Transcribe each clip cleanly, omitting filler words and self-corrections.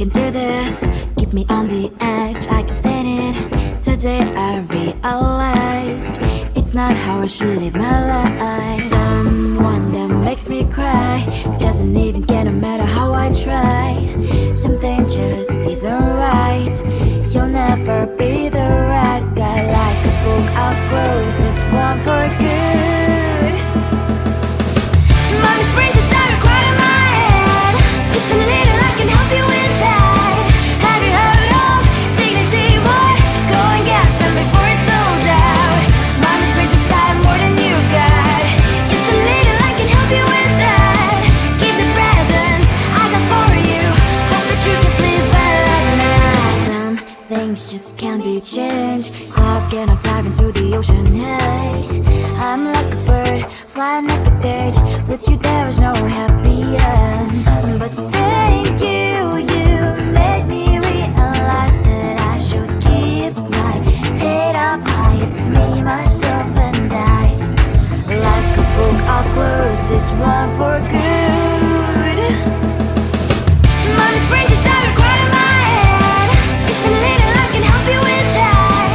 can do this. Keep me on the edge, I can stand it. Today I realized it's not how I should live my life. Someone that makes me cry doesn't even get no matter how I try. Something just isn't right. You'll never be the right guy. Like a book, I'll close this one for good. Mommy springs inside a quite in my head. Just a little, I can help you with that. Have you heard of dignity, boy? Go and get some before it's sold out. Mommy springs inside more than you've got. Just a little, I can help you with that. Keep the presents I got for you. Hope that you can sleep well at night. Some things just can't be changed. Cloud cannot dive into the ocean, hey. I'm like a bird, flying like a cage. With you there is no happy end. But thank you, you made me realize that I should keep my head up high. It's me, myself and I. Like a book, I'll close this one for good. Mommy springs inside a quite in my head. Just a little, I can help you with that.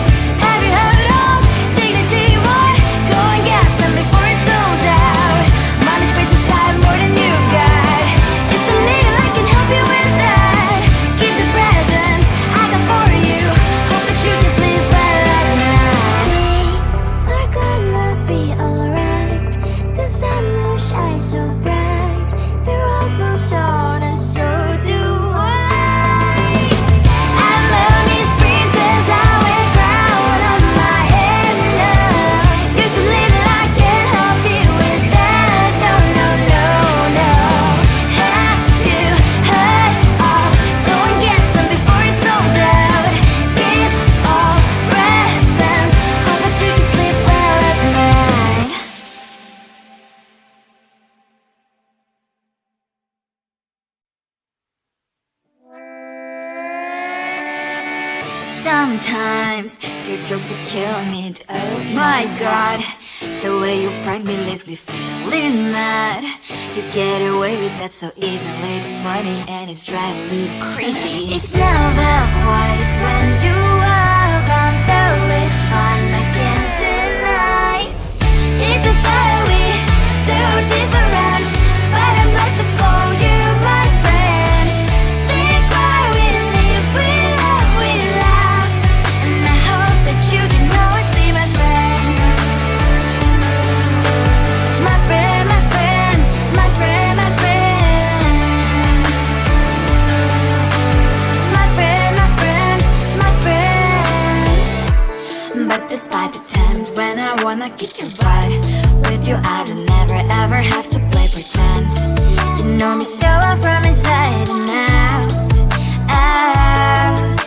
Have you heard of dignity, boy? Go and get some before it's sold out. Mommy springs inside more than you've got. Just a little, I can help you with that. Keep the presents I got for you. Hope that you can sleep well at night. We're gonna be alright. The sun will shine so bright. The road moves on and so do I. And lonely springs as I wear crown on my head now. Just a little, I can help you with that. No, no, no, no. Have you heard of? Go and get some before it's sold out. Keep all presents. Hope that you can sleep well at night. Sometimes your jokes that kill me. Oh my god, the way you prank me leaves me feeling mad. You get away with that so easily. It's funny and it's driving me crazy. It's never quiet, it's when you are around. Though it's fun, I can't deny. It's a fire we so different, but I'm blessed to call you my friend. Think why we live, we love, we laugh. And I hope that you can always be my friend. My friend, my friend, my friend, my friend. My friend, my friend, my friend. But despite the times when I wanna kick your butt, with you I don't never ever have to play pretend. You know me so well from inside and out, out.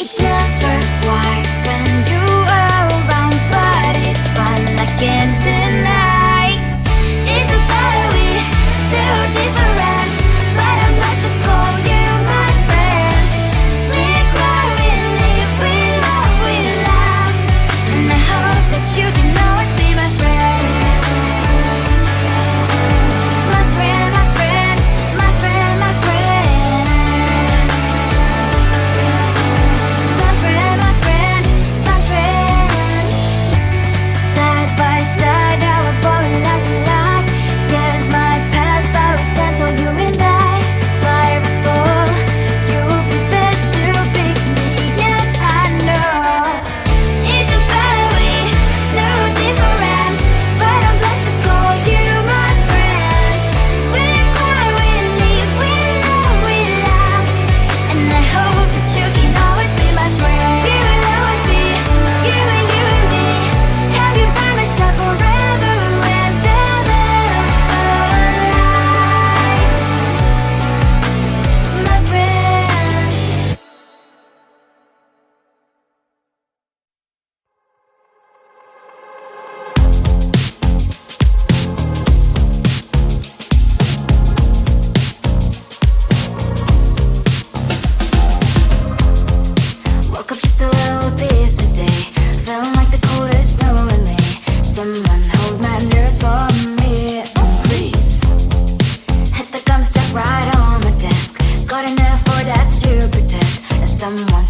It's never quiet when you are around, but it's fun, I can't deny. It's a fire we so different, but I'm blessed to call you my friend. We cry, we live, we love, we laugh. And I hope that you can always be my friend. My friend, my friend, my friend, my friend.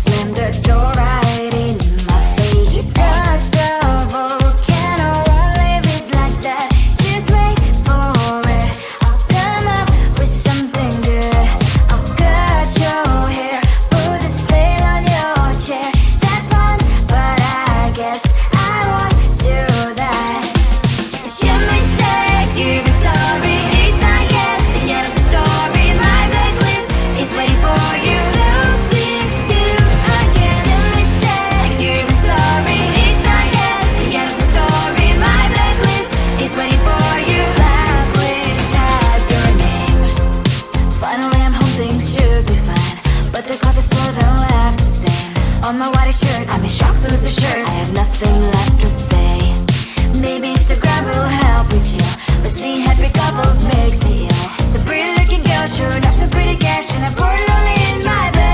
slammed the door right in my face. You touched the volcano, won't leave it like that. Just wait for it. I'll come up with something good. I'll cut your hair, put a stain on your chair. That's fun, but I guess I won't do that. It's your mistake, you've been sorry. It's not yet the end of the story. My blacklist is waiting for you. Losing you again. It's your mistake, you've been sorry. It's not yet the end of the story. My blacklist is waiting for you. Blacklist has your name. Finally, I'm home, things should be fine, but the carpet's full, don't have to stain on my white shirt. I'm in shock, so is the shirt. I have nothing left to say. Maybe Instagram will help with you, but seeing happy couples makes me ill. Some pretty looking girl showing off some pretty cash, and I pour it only in my bed.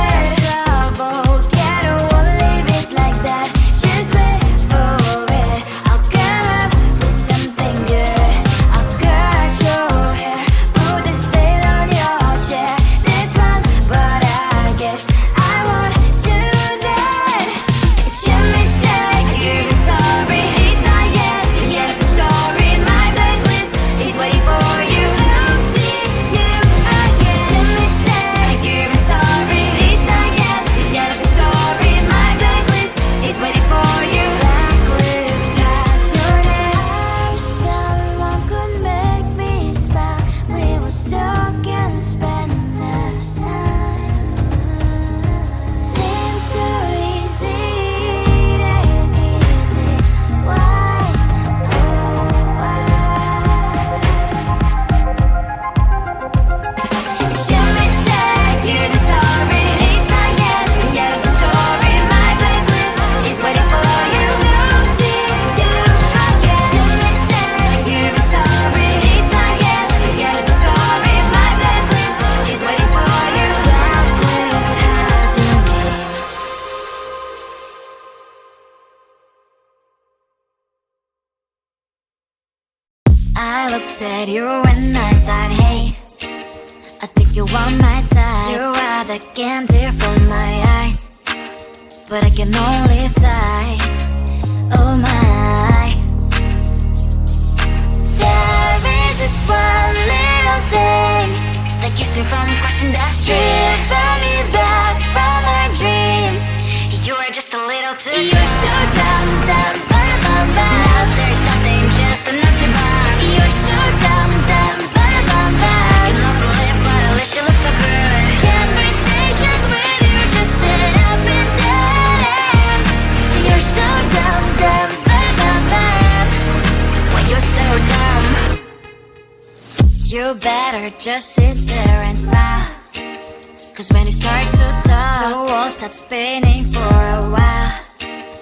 Volcano, won't leave it like that. Just wait for it. I'll come up with something good. I'll cut your hair, put the stain on your chair. That's fun, but I guess I won't do that. It's your mistake, you've been sorry. It's not yet the end of the story. My blacklist is waiting for you. Losing you again. It's your mistake, you've been sorry. It's not yet the end of the story. My blacklist is waiting for you. Blacklist has your name. I wish someone could make me smile. We would talk and spend less time. Seems so easy, it ain't easy. Why? Oh, why? It's your mistake, you've been sorry. It's not yet the end of the story. My blacklist is waiting for you. Losing you again. It's your mistake, you've been sorry. It's not yet the end of the story. My blacklist is waiting for you. Blacklist has your name. I looked at you and I thought, hey, I think you are my type. You are the candy from my eyes, but I can only sigh. Oh my. There is just one little thing that keeps me from crossing that street. Drive me back from my dreams. You are just a little too good. You're so dumb, dumb, bum, bum, bum. Now there's nothing, just enough to buy. You're so dumb, dumb, bum, bum, bum. You love to live, but at least you look so good. Conversations with you just end up in dead end. You're so dumb, dumb, bum, bum, bum. Why you're so dumb? You better just sit there and smile, 'cause when you start to talk, the world stops spinning for a while.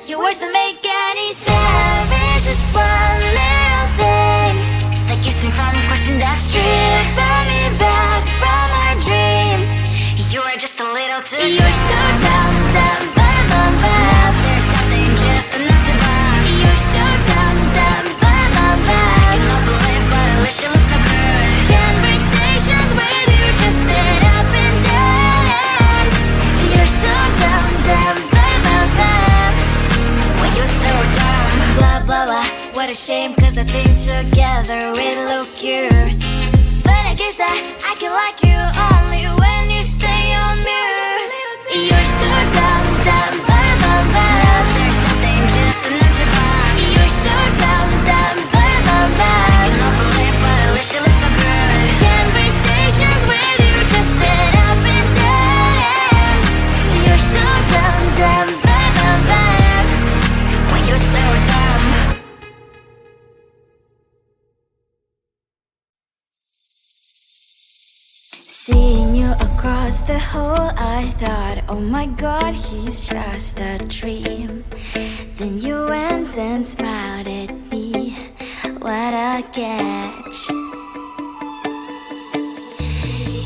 Your words don't make any sense. There's just one little thing that keeps me from crossing that street. Drive me back from our dreams. You are just a little too good. You're so dumb, dumb, bum, bum, bum. There's nothing, just enough to buy. You're so dumb, dumb, bum, bum, bum. You love to live, but at least you look so good. Conversations with you just end up in dead end. You're so dumb, dumb, bum, bum, bum. Why you're so dumb? Blah, blah, blah. What a shame, 'cause I think together we look cute. But I guess that I can like you only when you stay on mute. You're so dumb, dumb, bum, bum, bum. There's nothing, just enough to buy. You're so dumb, dumb, bum, bum, bum. You love to live, but at least you look so good. Conversations with you just end up in dead end. You're so dumb, dumb, bum, bum, bum. Why you're so dumb? Seeing you across the hall, I thought, oh my god, he's just a dream. Then you went and smiled at me. What a catch.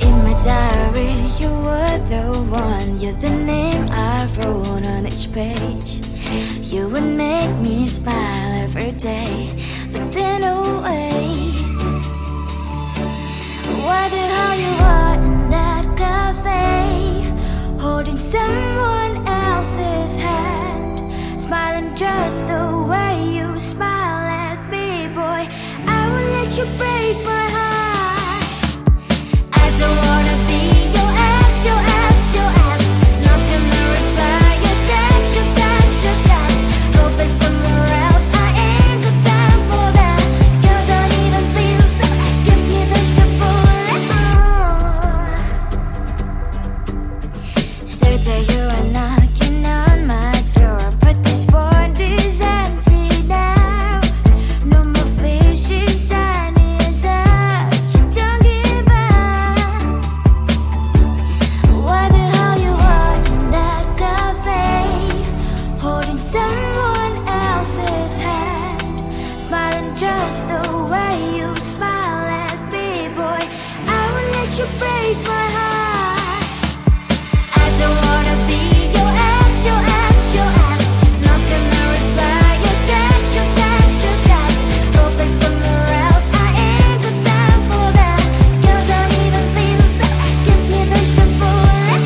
In my diary, you were the one. You're the name I wrote on each page. You would make me smile every day. But then, oh wait, why the hell you are in that cafe, holding someone else? the way you smile at me, boy. I will let you break my heart. I don't wanna be your ex, your ex, your ex. Not gonna reply your text, your text, your text. Go play somewhere else, I ain't got time for that. You don't even feel so, guess you dodged a bullet. Third day you are knocking on my door, but this board is empty now. No more fishes, sun is up. You don't give up. Why the hell you are in that cafe, holding someone else's hand, smiling just the way you smile at me, boy. I will let you break my heart. I don't wanna be your ex, your ex, your ex. Not gonna reply your text, your text, your text. Go play somewhere else, I ain't got time for that. You don't even feel so, guess you dodged a bullet.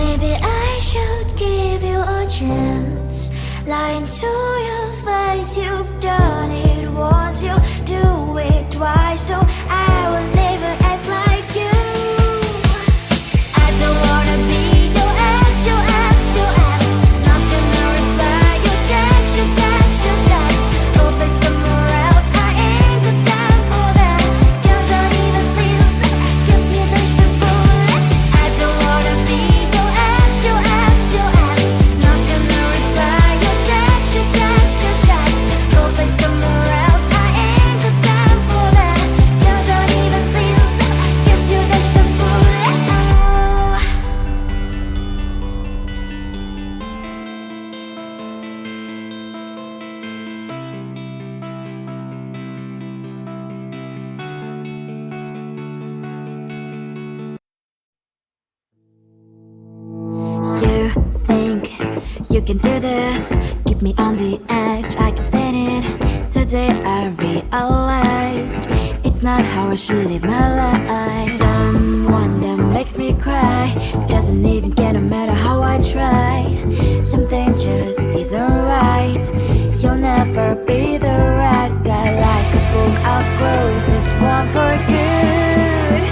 Maybe I should give you a chance. Lying to your face, you've done it once, you do it twice, so I will never act like you. I don't wanna be your ex, your ex, your ex. Not gonna reply your text, your text, your text. Go play somewhere else, I ain't got time for that. You don't even feel so, guess you dodged a bullet. I don't wanna be your ex, your ex, your ex. Not gonna reply your text, your text, your text. Go play somewhere else, I ain't got time for that. You don't even feel so, guess you dodged a bullet. You think you can do this, keep me on the edge, I can stand it. Today I realized it's not how I should live my life. Someone that makes me cry doesn't even care no matter how I try. Something just isn't right. You'll never be the right guy. Like a book, I'll close this one for good.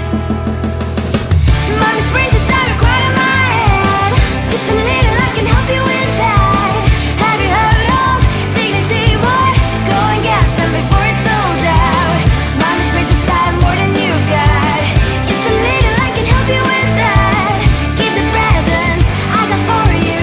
Mommy springs inside a cry in my head. Just a little, I can help you with that. Have you heard of dignity, boy? Go and get some before it's sold out. Mommy springs inside more than you've got. Just a little, I can help you with that. Keep the presents I got for you.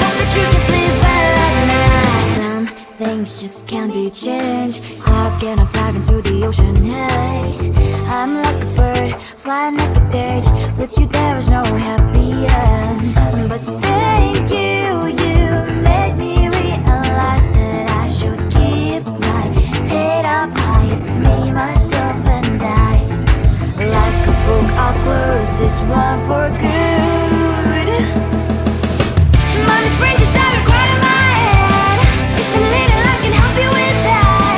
Hope that you can sleep well at night. Some things just can't be changed. How can I dive into the ocean? Hey, I'm like a bird, flying like a cage. With you there is no happy end. But thank you, you made me realize that I should keep my head up high. It's me, myself, and I. Like a book, I'll close this one for good. Mommy springs inside a cry in my head. Just a little, I can help you with that.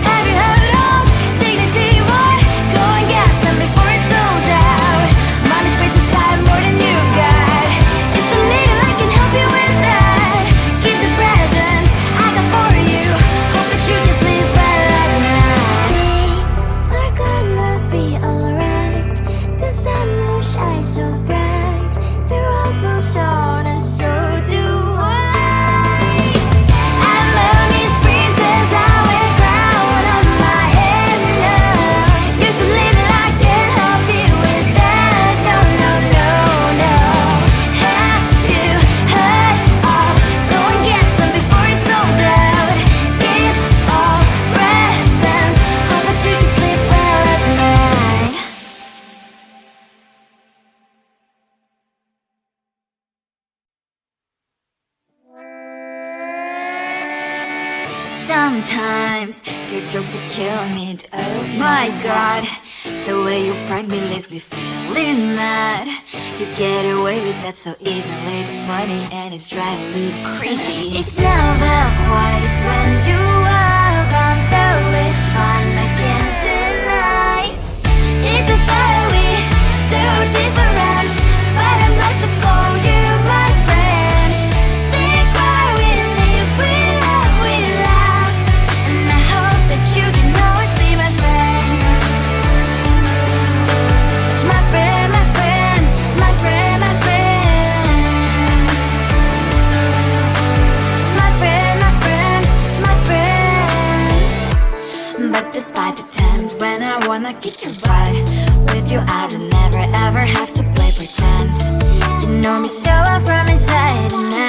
Have you heard of dignity, boy? Go and get some before it's sold out. Mommy springs inside more than you've got. Just a little, I can help you with that. Keep the presents I got for you. Hope that you can sleep well at night. We're gonna be alright. The sun will shine so bright. The road moves on and so do I. I'm only sprinters, I wear crown on my head now. Just a little, I can help you with that. No, no, no, no. Have you heard of? Go and get some before it's sold out. Give all presents. Hope that you can sleep well at night. Sometimes your jokes that kill me. Oh my god, the way you prank me leaves me feeling mad. You get away with that so easily. It's funny and it's driving me crazy. It's never quiet, it's when you are around. Though it's fun, I can't deny. It's a fire we so different, but I'm lost to call you my friend. Think why we live without. kick your butt. With you I don't never ever have to play pretend. You know me so well from inside and out.